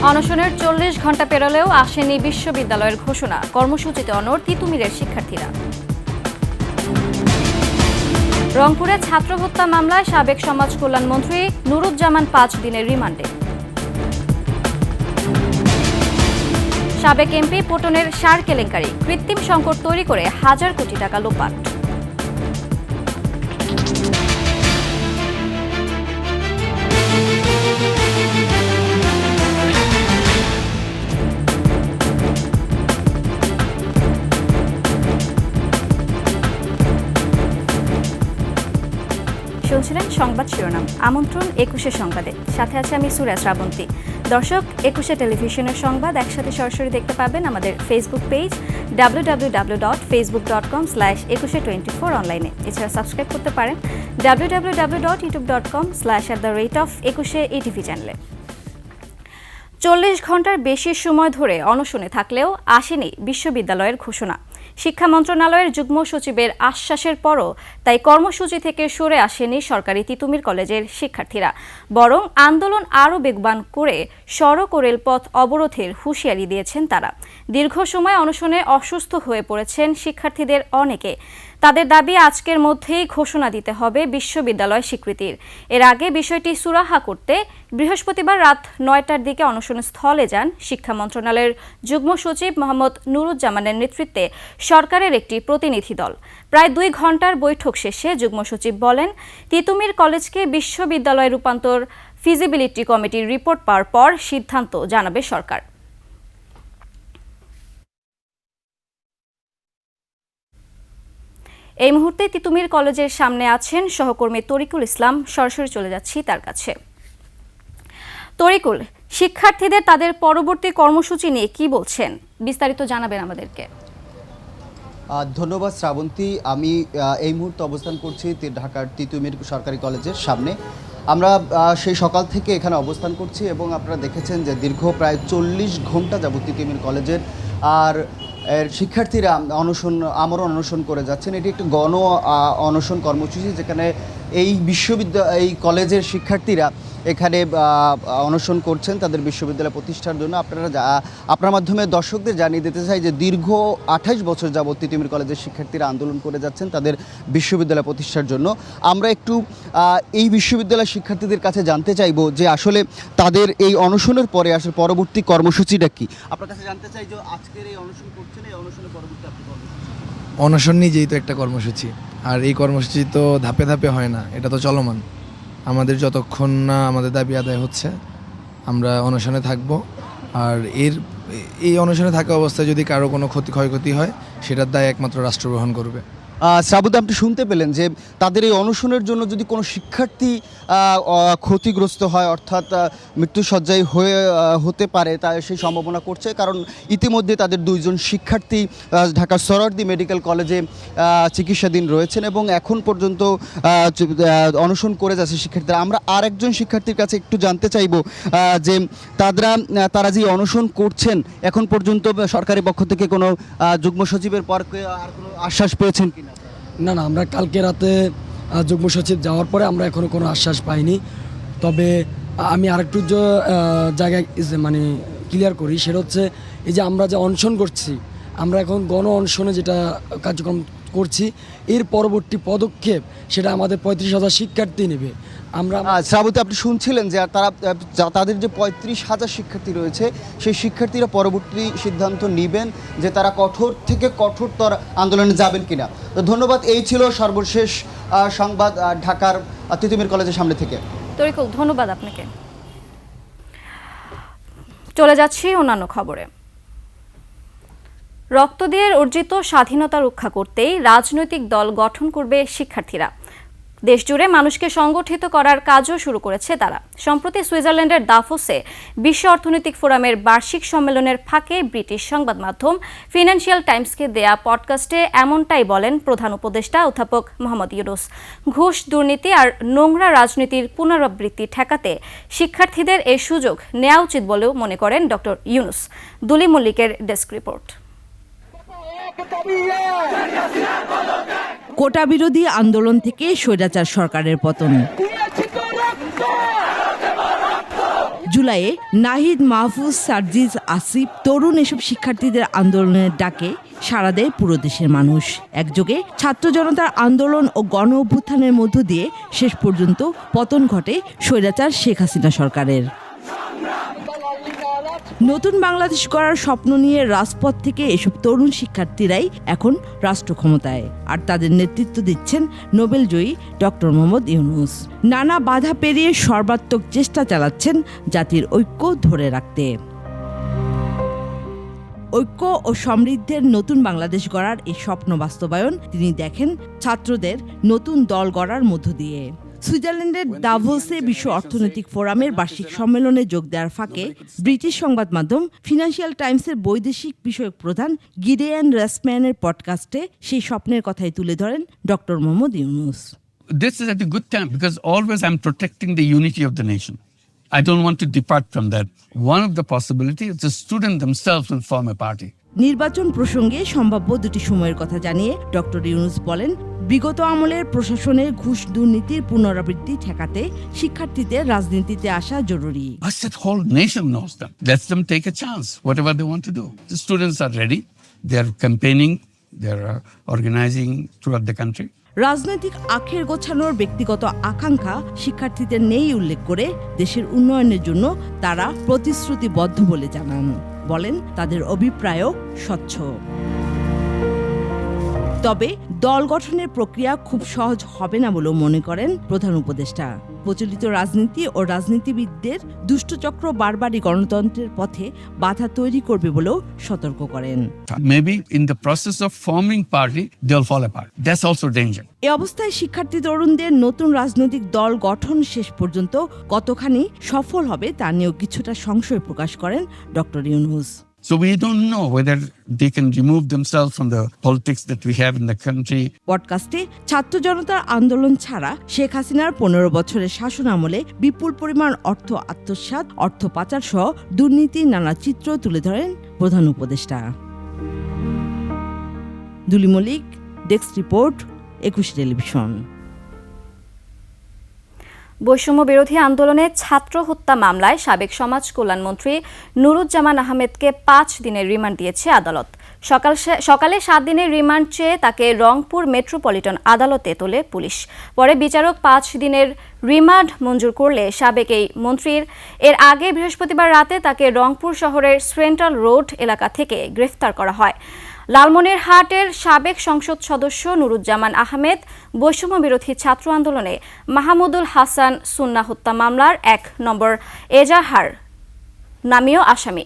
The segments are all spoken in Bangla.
অনশনের ৪০ ঘণ্টা পেরোলেও আসেনি বিশ্ববিদ্যালয়ের ঘোষণা, কর্মসূচিতে অনড় তিতুমিরের শিক্ষার্থীরা। রংপুরে ছাত্র হত্যা মামলায় সাবেক সমাজ কল্যাণ মন্ত্রী নুরুজ্জামান ৫ দিনের রিমান্ডে। সাবেক এমপি পটনের সার কেলেঙ্কারি, কৃত্রিম সংকট তৈরি করে হাজার কোটি টাকা লোপাট। শুনছিলেন সংবাদ শিরোনাম। আমন্ত্রণ ২১শে সংবাদে, সাথে আছে আমি সুরা শ্রাবন্তী। দর্শক, ২১শে টেলিভিশনের সংবাদ একসাথে সরাসরি দেখতে পাবেন আমাদের ফেসবুক পেজ www.facebook.com/2124 অনলাইনে। এছাড়া সাবস্ক্রাইব করতে পারেন www.youtube.com/@21 ETV চ্যানেলে। ৪০ ঘণ্টার বেশি সময় ধরে অনশনে থাকলেও আসেনি বিশ্ববিদ্যালয়ের ঘোষণা। শিক্ষা মন্ত্রণালয়ের যুগ্ম সচিবের আশ্বাসের পরও তাই কর্মসূচি থেকে সরে আসেনি সরকারি তিতুমির কলেজের শিক্ষার্থীরা, বরং আন্দোলন আরও বেগবান করে সড়ক ও রেলপথ অবরোধের হুঁশিয়ারি দিয়েছেন তারা। দীর্ঘ সময় অনশনে অসুস্থ হয়ে পড়েছেন শিক্ষার্থীদের অনেকে। তাদের দাবি আজকের মধ্যেই ঘোষণা দিতে হবে বিশ্ববিদ্যালয় স্বীকৃতির। এর আগে বিষয়টি সুরাহা করতে বৃহস্পতিবার রাত ৯টার দিকে অনশন স্থলে যান শিক্ষা মন্ত্রণালয়ের যুগ্ম সচিব মোহাম্মদ নুরুজ্জামানের নেতৃত্বে সরকারের একটি প্রতিনিধি দল। প্রায় ২ ঘণ্টার বৈঠক শেষে যুগ্ম সচিব বলেন, তিতুমির কলেজকে বিশ্ববিদ্যালয়ে রূপান্তর ফিজিবিলিটি কমিটির রিপোর্ট পাওয়ার পর সিদ্ধান্ত জানাবে সরকার। এই মুহূর্তে তিতুমির কলেজের সামনে আছেন সহকর্মী তরিকুল ইসলাম। সরাসরি চলে যাচ্ছি তার কাছে। তরিকুল, শিক্ষার্থীদের তাদের পরবর্তী কর্মসূচি নিয়ে কি বলছেন, বিস্তারিত জানাবেন আমাদেরকে। ধন্যবাদ শ্রাবন্তী। আমি এই মুহূর্তে অবস্থান করছি ঢাকার তিতুমির সরকারি কলেজের সামনে। আমরা সেই সকাল থেকে এখানে অবস্থান করছি এবং আপনারা দেখেছেন যে দীর্ঘ প্রায় ৪০ ঘণ্টা যাবত তিতুমির কলেজের আর শিক্ষার্থীরা আমরণ অনশন করে যাচ্ছেন। এটি একটি গণ অনশন কর্মসূচি, যেখানে এই এই কলেজের শিক্ষার্থীরা এখানে অনশন করছেন তাদের বিশ্ববিদ্যালয় প্রতিষ্ঠার জন্য। আপনার মাধ্যমে দর্শকদের জানিয়ে দিতে চাই যে দীর্ঘ ২৮ বছর যাবত তিতুমির কলেজের শিক্ষার্থীরা আন্দোলন করে যাচ্ছেন তাদের বিশ্ববিদ্যালয় প্রতিষ্ঠার জন্য। আমরা একটু এই বিশ্ববিদ্যালয়ের শিক্ষার্থীদের কাছে জানতে চাইব যে আসলে তাদের এই অনশনের পরে আসলে পরবর্তী কর্মসূচিটা কি। আপনার কাছে জানতে চাই যে আজকের এই অনশন করছেন, এই অনশনের পরবর্তী আপনি অনশন নিজেই তো একটা কর্মসূচি, আর এই কর্মসূচি তো ধাপে ধাপে হয় না, এটা তো চলমান। আমাদের যতক্ষণ না আমাদের দাবি আদায় হচ্ছে আমরা অনশনে থাকব। আর এই অনশনে থাকা অবস্থায় যদি কারো কোনো ক্ষয়ক্ষতি হয় সেটার দায় একমাত্র রাষ্ট্র গ্রহণ করবে। শ্রাবন্তী, আপনি শুনতে পেলেন যে তাদের এই অনশনের জন্য যদি কোনো শিক্ষার্থী ক্ষতিগ্রস্ত হয়, অর্থাৎ মৃত্যুসজ্জায় হতে পারে, তা সেই সম্ভাবনা করছে। কারণ ইতিমধ্যে তাদের ২ জন শিক্ষার্থী ঢাকার সোহরাওয়ার্দী মেডিকেল কলেজে চিকিৎসাধীন রয়েছেন এবং এখন পর্যন্ত অনশন করে যাচ্ছে শিক্ষার্থীরা। আমরা আর একজন শিক্ষার্থীর কাছে একটু জানতে চাইব যে তারা যে অনশন করছেন, এখন পর্যন্ত সরকারি পক্ষ থেকে কোনো যুগ্ম সচিবের পর আর কোনো আশ্বাস পেয়েছেন কিনা? না, আমরা কালকে রাতে যুগ্ম সচিব যাওয়ার পরে আমরা এখনও কোনো আশ্বাস পাইনি। তবে আমি আরেকটু জায়গায় মানে ক্লিয়ার করি, সেটা হচ্ছে এই যে আমরা যে অনশন করছি, আমরা এখন গণ অনশনে যেটা কার্যক্রম করছি, এর পরবর্তী পদক্ষেপ সেটা আমাদের ৩৫,০০০ শিক্ষার্থী নেবে। আমরা শ্রাবন্তী, আপনি শুনছিলেন যে তাদের যে ৩৫,০০০ শিক্ষার্থী রয়েছে, সেই শিক্ষার্থীরা পরবর্তী সিদ্ধান্ত নেবেন যে তারা কঠোর থেকে কঠোরতর আন্দোলনে যাবেন কিনা। তো ধন্যবাদ। এই ছিল সর্বশেষ সংবাদ ঢাকার তিতুমির কলেজের সামনে থেকে। তরিকুল, ধন্যবাদ আপনাকে। চলে যাচ্ছি অন্যান্য খবরে। রক্ত দিয়ে অর্জিত স্বাধীনতা রক্ষা করতেই রাজনৈতিক দল গঠন করবে শিক্ষার্থীরা। দেশজুড়ে মানুষকে সংগঠিত করার কাজও শুরু করেছে তারা। সম্প্রতি সুইজারল্যান্ডের দাভোসে বিশ্ব অর্থনৈতিক ফোরামের বার্ষিক সম্মেলনের ফাঁকে ব্রিটিশ সংবাদ মাধ্যম ফিনান্সিয়াল টাইমসকে দেয়া পডকাস্টে এমনটাই বলেন প্রধান উপদেষ্টা অধ্যাপক মোহাম্মদ ইউনূস। ঘুষ, দুর্নীতি আর নোংরা রাজনীতির পুনরাবৃত্তি ঠেকাতে শিক্ষার্থীদের এই সুযোগ নেওয়া উচিত বলেও মনে করেন ডক্টর ইউনূস। দুলি মল্লিকের ডেস্ক রিপোর্ট। কোটা বিরোধী আন্দোলন থেকে স্বৈরাচার সরকারের পতন, জুলাইয়ে নাহিদ, মাহফুজ, সার্জিজ, আসিফ তরুণ এসব শিক্ষার্থীদের আন্দোলনের ডাকে সাড়া দেয় পুরো দেশের মানুষ। একযোগে ছাত্র জনতার আন্দোলন ও গণ অভ্যুত্থানের মধ্য দিয়ে শেষ পর্যন্ত পতন ঘটে স্বৈরাচার শেখ হাসিনা সরকারের। নতুন বাংলাদেশ গড়ার স্বপ্ন নিয়ে রাজপথ থেকে এসব তরুণ শিক্ষার্থীরাই এখন রাষ্ট্র ক্ষমতায়, আর তাদের নেতৃত্ব দিচ্ছেন নোবেলজয়ী ডক্টর মোহাম্মদ ইউনূস। নানা বাধা পেরিয়ে সর্বাত্মক চেষ্টা চালাচ্ছেন জাতির ঐক্য ধরে রাখতে। ঐক্য ও সমৃদ্ধের নতুন বাংলাদেশ গড়ার এই স্বপ্ন বাস্তবায়ন তিনি দেখেন ছাত্রদের নতুন দল গড়ার মধ্য দিয়ে। সুইজারল্যান্ডের দাভোসে বিশ্ব অর্থনৈতিক ফোরামের বার্ষিক সম্মেলনে যোগ দেওয়ার ফাঁকে ব্রিটিশ সংবাদ মাধ্যম ফিনান্সিয়াল টাইমসের বৈদেশিক বিষয়ক প্রধান গিডেয়ান রাসম্যানের পডকাস্টে সেই স্বপ্নের কথাই তুলে ধরেন doctor Mohammad Yunus. This is at a good time because always I'm protecting the unity of the nation. I don't want to depart from that. One of the possibilities is the students themselves will form a party. নির্বাচন প্রসঙ্গে সম্ভাব্য দুটি সময়ের কথা জানিয়ে ডক্টর ইউনূস বলেন, বিগত আমলের প্রশাসনের ঘুষ দুর্নীতির পুনরাবৃত্তি ঠেকাতে শিক্ষার্থীদের রাজনীতিতে আসা জরুরি। I said whole nation knows them. Let them take a chance, whatever they want to do. The students are ready. They are campaigning. They are organizing throughout the country. রাজনৈতিক আখের গোছানোর ব্যক্তিগত আকাঙ্ক্ষা শিক্ষার্থীদের নেই উল্লেখ করে দেশের উন্নয়নের জন্য তারা প্রতিশ্রুতিবদ্ধ বলে জানান। বলেন তাদের অভিপ্রায়ও স্বচ্ছ। তবে দল গঠনের প্রক্রিয়া খুব সহজ হবে না বলেও মনে করেন প্রধান উপদেষ্টা। প্রচলিত রাজনীতি ও রাজনীতিবিদদের দুষ্টচক্র বারবারই গণতন্ত্রের পথে বাধা তৈরি করবে বলেও সতর্ক করেন। Maybe in the process of forming party, they'll fall apart. That's also danger. এ অবস্থায় শিক্ষার্থী তরুণদের নতুন রাজনৈতিক দল গঠন শেষ পর্যন্ত কতখানি সফল হবে তা নিয়েও কিছুটা সংশয় প্রকাশ করেন doctor Yunus. So we don't know whether they can remove themselves from the politics that we have in the country. পডকাস্টে ছাত্র জনতার আন্দোলন ছাড়া শেখ হাসিনার 15 বছরের শাসন আমলে বিপুল পরিমাণ অর্থ আত্মসাৎ, অর্থ পাচার সহ দুর্নীতির নানা চিত্র তুলে ধরেন প্রধান উপদেষ্টা। দুলি মল্লিক, ডেস্ক রিপোর্ট, 21 টেলিভিশন। বৈষম্য বিরোধী আন্দোলনে ছাত্র হত্যা মামলায় সাবেক সমাজ কল্যাণমন্ত্রী নুরুজ্জামান আহমেদকে 5 দিনের রিমান্ড দিয়েছে আদালত। সকালে 7 দিনের রিমান্ড চেয়ে তাকে রংপুর মেট্রোপলিটন আদালতে তোলে পুলিশ। পরে বিচারক 5 দিনের রিমান্ড মঞ্জুর করলে সাবেক এই মন্ত্রীর এর আগে বৃহস্পতিবার রাতে তাকে রংপুর শহরের সেন্ট্রাল রোড এলাকা থেকে গ্রেফতার করা হয়। লালমনিরহাটের সাবেক সংসদ সদস্য নুরুজ্জামান আহমেদ বৈষম্য বিরোধী ছাত্র আন্দোলনে মাহমুদুল হাসান সুন্না হত্যা মামলার 1 নম্বর এজাহার নামীয় আসামি।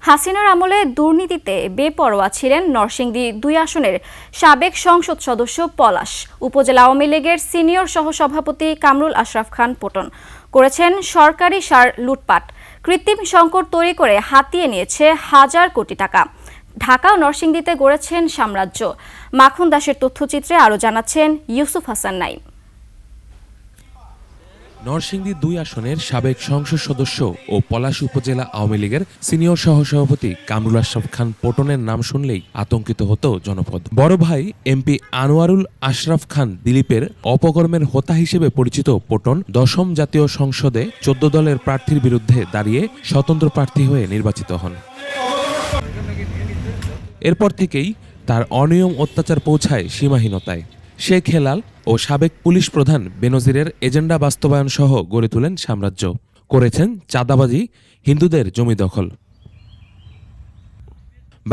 হাসিনার আমলে দুর্নীতিতে বেপরোয়া ছিলেন নরসিংদী 2 আসনের সাবেক সংসদ সদস্য পলাশ। উপজেলা আওয়ামী লীগের সিনিয়র সহসভাপতি কামরুল আশরাফ খান পটন করেছেন সরকারি সার লুটপাট, কৃত্রিম সংকট তৈরি করে হাতিয়ে নিয়েছে হাজার কোটি টাকা। ঢাকা ও নরসিংদীতে গড়েছেন সাম্রাজ্য। মাখন দাসের তথ্যচিত্রে আরও জানাচ্ছেন ইউসুফ হাসান নাইম। নরসিংদী 2 আসনের সাবেক সংসদ সদস্য ও পলাশ উপজেলা আওয়ামী লীগের সিনিয়র সহসভাপতি কামরুল আশরাফ খান পটনের নাম শুনলেই আতঙ্কিত হতো জনপদ। বড় ভাই এমপি আনোয়ারুল আশরাফ খান দিলীপের অপকর্মের হোতা হিসেবে পরিচিত পটন 10ম জাতীয় সংসদে 14 দলের প্রার্থীর বিরুদ্ধে দাঁড়িয়ে স্বতন্ত্র প্রার্থী হয়ে নির্বাচিত হন। এরপর থেকেই তার অনিয়ম অত্যাচার পৌঁছায় সীমাহীনতায়। শেখ হেলাল ও সাবেক পুলিশ প্রধান বেনজিরের এজেন্ডা বাস্তবায়ন সহ গড়ে তোলেন সাম্রাজ্য। করেছেন চাঁদাবাজি, হিন্দুদের জমি দখল।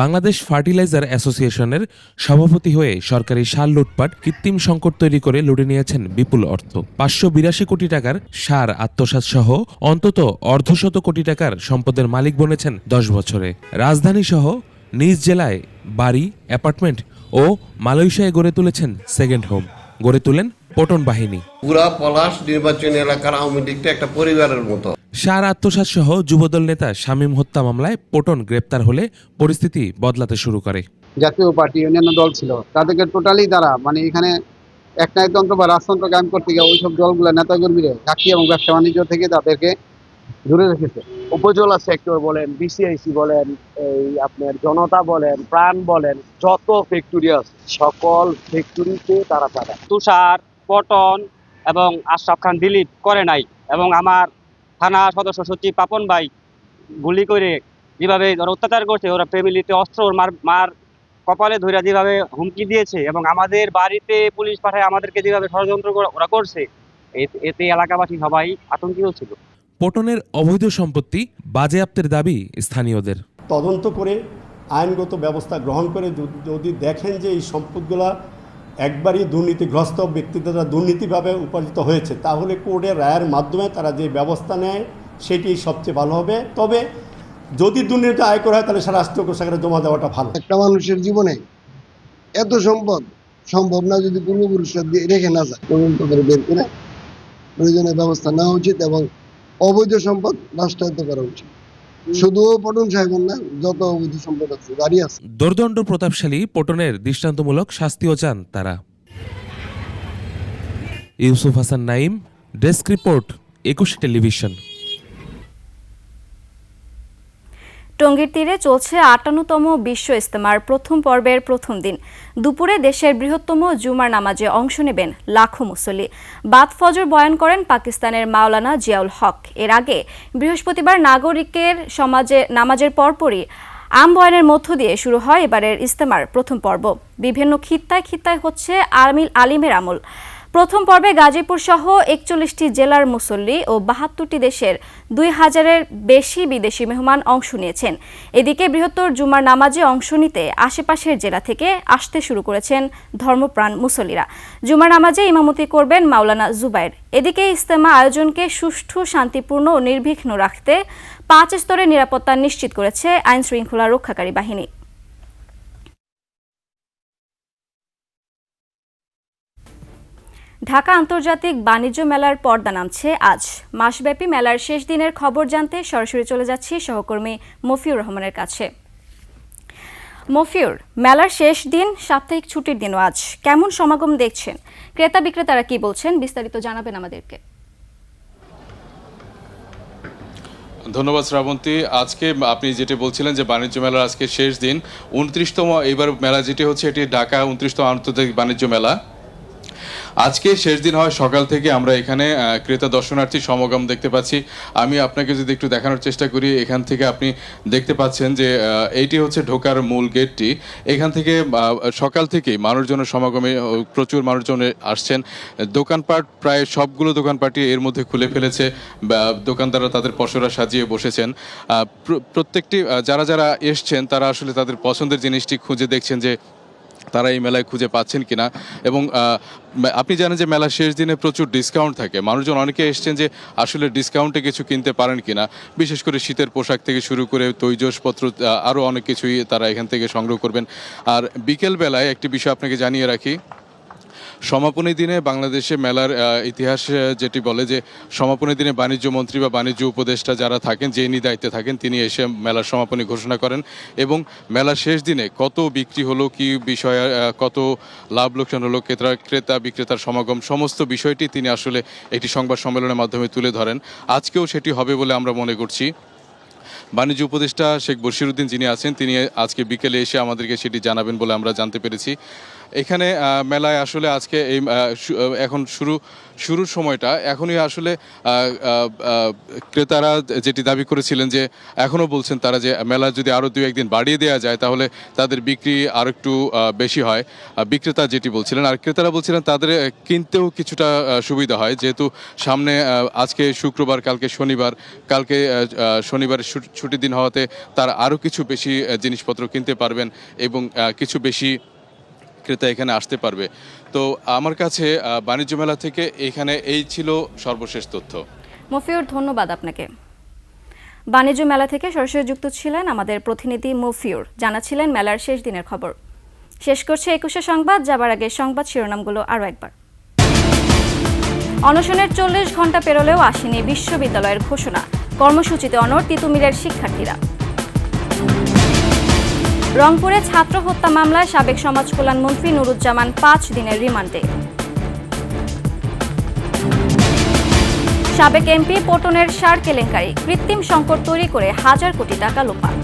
বাংলাদেশ ফার্টিলাইজার অ্যাসোসিয়েশনের সভাপতি হয়ে সরকারি সার লুটপাট, কৃত্রিম সংকট তৈরি করে লুটে নিয়েছেন বিপুল অর্থ। 582 কোটি টাকার সার আত্মসাৎ সহ অন্তত অর্ধশত কোটি টাকার সম্পদের মালিক বনেছেন 10 বছরে। রাজধানী সহ নিজ জেলায় বাড়ি, অ্যাপার্টমেন্ট ও মালয়েশিয়ায় গড়ে তুলেছেন সেকেন্ড হোম। গড়ে তুলেন পটন বাহিনী। পুরা পলাশ নির্বাচনী এলাকার আওয়ামী লীগটা একটা পরিবারের মতো। সার আত্মসাৎ সহ যুবদল নেতা শামীম হত্যা মামলায় পটন গ্রেপ্তার হলে পরিস্থিতি বদলাতে শুরু করে। জাতীয় পার্টি অন্যান্য দল ছিল, তাদেরকে টোটালি তারা এখানে একনায়কতন্ত্র বা রাজতন্ত্র কায়েম করতে গিয়ে ওইসব দলগুলো নেতাকর্মীরা চাকরি এবং ব্যবসা বাণিজ্য থেকে তাদেরকে দূরে রেখেছে। উপজেলা সেক্টর বলেন, বিসিআইসি বলেন, এই আপনার জনতা বলেন, প্রাণ বলেন, যত ফ্যাক্টরি আছে সকল ফ্যাক্টরিতে তারা চাঁদা। তুষার, পটন এবং আশরাফ খান দিলীপ করে নাই, এবং আমার থানা সদস্য সচিব পাপন ভাই গুলি করে যেভাবে ওরা অত্যাচার করছে, ওরা ফ্যামিলিতে অস্ত্র মার কপালে ধরে যেভাবে হুমকি দিয়েছে, এবং আমাদের বাড়িতে পুলিশ পাঠায় আমাদেরকে যেভাবে ষড়যন্ত্র ওরা করছে, এতে এলাকাবাসী সবাই আতঙ্কিত ছিল। পটনের অবৈধ সম্পত্তি বাজেয়াপ্তের দাবি স্থানীয়দের। তদন্ত করে আইনগত ব্যবস্থা গ্রহণ করে যদি দেখেন যে এই সম্পদগুলা একবারই দুর্নীতিগ্রস্ত ব্যক্তি দ্বারা দুর্নীতিভাবে উপার্জিত হয়েছে, তাহলে কোর্টের রায়ের মাধ্যমে তারা যে ব্যবস্থা নেয় সেটি সবচেয়ে ভালো হবে। তবে যদি দুর্নীতি আয় করা হয় তাহলে সেটা রাষ্ট্র কোষাগারে জমা দেওয়াটা ভালো। একটা মানুষের জীবনে এত সম্পদ সম্ভব না যদি পূর্বপুরুষরা রেখে না যায়, তদন্ত করে বের করে প্রয়োজনীয় ব্যবস্থা নেওয়া উচিত এবং অবৈধ সম্পদ নষ্টায়িত করা উচিত। শুধু পটন সাহেবের না, যত অবৈধ সম্পদ আছে গাড়ি আছে। দোর্দণ্ড প্রতাপশালী পটনের দৃষ্টান্তমূলক শাস্তিও চান তারা। Yusuf Hasan Naim, desk report, 21 television. টঙ্গীর তীরে চলছে ৫৮তম বিশ্ব ইজতেমার প্রথম পর্বের প্রথম দিন। দুপুরে দেশের বৃহত্তম জুমার নামাজে অংশ নেবেন লাখো মুসল্লি। বাদ ফজর বয়ান করেন পাকিস্তানের মাওলানা জিয়াউল হক। এর আগে বৃহস্পতিবার নাগরিকের নামাজের পরপরই আম বয়ানের মধ্য দিয়ে শুরু হয় এবারের ইজতেমার প্রথম পর্ব। বিভিন্ন খিত্তায় খিত্তায় হচ্ছে আলিমের আমল। প্রথম পর্বে গাজীপুর সহ ৪১টি জেলার মুসল্লি ও ৭২টি দেশের ২,০০০-এর বেশি বিদেশি মেহমান অংশ নিয়েছেন। এদিকে বৃহত্তর জুমার নামাজে অংশ নিতে আশেপাশের জেলা থেকে আসতে শুরু করেছেন ধর্মপ্রাণ মুসল্লিরা। জুমার নামাজে ইমামতি করবেন মাওলানা জুবায়ের। এদিকে ইজতেমা আয়োজনকে সুষ্ঠু, শান্তিপূর্ণ ও নির্বিঘ্ন রাখতে ৫ স্তরের নিরাপত্তা নিশ্চিত করেছে আইন শৃঙ্খলা রক্ষাকারী বাহিনী। ঢাকা আন্তর্জাতিক বাণিজ্য মেলার পর্দা নামছে আজ। মাসব্যাপী মেলার শেষ দিনের খবর জানতে সরাসরি চলে যাচ্ছি সহকর্মী মফিউর রহমানের কাছে। মফিউর, মেলার শেষ দিন, সাপ্তাহিক ছুটির দিনও আজ, কেমন সমাগম দেখছেন? ক্রেতা বিক্রেতারা কি বলছেন, বিস্তারিত জানাবেন আমাদেরকে। ধন্যবাদ শ্রাবন্তী। আজকে আপনি যেটি বলছিলেন যে বাণিজ্য মেলার আজকে শেষ দিন, 29তম এইবার মেলা যেটি হচ্ছে, এটি ঢাকা 29তম আন্তর্জাতিক বাণিজ্য মেলা। আজকে শেষ দিন হয় সকাল থেকে আমরা এখানে ক্রেতা দর্শনার্থী সমাগম দেখতে পাচ্ছি। আমি আপনাকে যদি একটু দেখানোর চেষ্টা করি, এখান থেকে আপনি দেখতে পাচ্ছেন যে এইটি হচ্ছে ঢোকার মূল গেটটি। এখান থেকে সকাল থেকেই মানুষজনের সমাগমে প্রচুর মানুষজন আসছেন। দোকানপাট প্রায় সবগুলো দোকানপাটই এর মধ্যে খুলে ফেলেছে, দোকানদাররা তাদের পসরা সাজিয়ে বসেছেন। প্রত্যেকটি যারা যারা এসছেন তারা আসলে তাদের পছন্দের জিনিসটি খুঁজে দেখছেন যে তারা এই মেলায় খুঁজে পাচ্ছেন কিনা। এবং আপনি জানেন যে মেলার শেষ দিনে প্রচুর ডিসকাউন্ট থাকে। মানুষজন অনেকে এসছেন যে আসলে ডিসকাউন্টে কিছু কিনতে পারেন কিনা, বিশেষ করে শীতের পোশাক থেকে শুরু করে তৈজসপত্র আরও অনেক কিছুই তারা এখান থেকে সংগ্রহ করবেন। আর বিকেলবেলায় একটি বিষয় আপনাকে জানিয়ে রাখি, সমাপনী দিনে বাংলাদেশে মেলার ইতিহাস যেটি বলে যে সমাপনী দিনে বাণিজ্য মন্ত্রী বা বাণিজ্য উপদেষ্টা যারা থাকেন, যিনি দায়িত্বে থাকেন, তিনি এসে মেলার সমাপনী ঘোষণা করেন এবং মেলার শেষ দিনে কত বিক্রি হলো, কি বিষয়ে কত লাভ লোকসান হলো, ক্রেতা বিক্রেতার সমাগম, সমস্ত বিষয়টি তিনি আসলে একটি সংবাদ সম্মেলনের মাধ্যমে তুলে ধরেন। আজকেও সেটি হবে বলে আমরা মনে করছি। বাণিজ্য উপদেষ্টা শেখ বশিরউদ্দিন যিনি আছেন, তিনি আজকে বিকেলে এসে আমাদেরকে সেটি জানাবেন বলে আমরা জানতে পেরেছি। এখানে মেলায় আসলে আজকে এই এখন শুরুর সময়টা এখনই আসলে ক্রেতারা যেটি দাবি করেছিলেন যে এখনও বলছেন তারা যে মেলা যদি আরও 2-1 দিন বাড়িয়ে দেওয়া যায় তাহলে তাদের বিক্রি আর একটু বেশি হয়, বিক্রেতা যেটি বলছিলেন। আর ক্রেতারা বলছিলেন তাদের কিনতেও কিছুটা সুবিধা হয়, যেহেতু সামনে আজকে শুক্রবার, কালকে শনিবার, শনিবারের ছুটির দিন হওয়াতে তারা আরও কিছু বেশি জিনিসপত্র কিনতে পারবেন এবং কিছু বেশি ক্রেতা এখানে আসতে পারবে। তো আমার কাছে বাণিজ্য মেলা থেকে এখানে এই ছিল সর্বশেষ তথ্য। মফিউর, ধন্যবাদ আপনাকে। বাণিজ্য মেলা থেকে সরাসরি যুক্ত ছিলেন আমাদের প্রতিনিধি মফিউর, জানাচ্ছিলেন মেলার শেষ দিনের খবর। শেষ করছে 21 সংবাদ। যাবার আগে সংবাদ শিরোনামগুলো আরও একবার। অনশনের 40 ঘন্টা পেরোলেও আসেনি বিশ্ববিদ্যালয়ের ঘোষণা, কর্মসূচিতে অনড় তিতুমিরের শিক্ষার্থীরা। রংপুরে ছাত্র হত্যা মামলায় সাবেক সমাজ কল্যাণ মন্ত্রী নুরুজ্জামান 5 দিনের রিমান্ডে। সাবেক এমপি পটনের সার কেলেঙ্কারি, কৃত্রিম সংকট তৈরি করে হাজার কোটি টাকা লোপাট।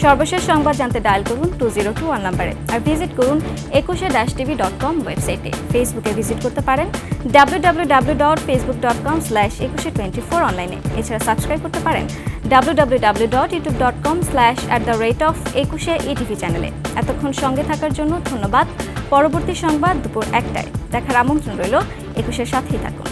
সর্বশেষ সংবাদ জানতে ডায়াল করুন 2021 নম্বরে আর ভিজিট করুন 21-tv.com ওয়েবসাইটে। ফেসবুকে ভিজিট করতে পারেন www.facebook.com/2124 অনলাইনে। এছাড়া সাবস্ক্রাইব করতে পারেন www.youtube.com/@21etv চ্যানেলে। এতক্ষণ সঙ্গে থাকার জন্য ধন্যবাদ। পরবর্তী সংবাদ দুপুর 1টায় দেখার আমন্ত্রণ রইল। 21-এর সাথেই থাকুন।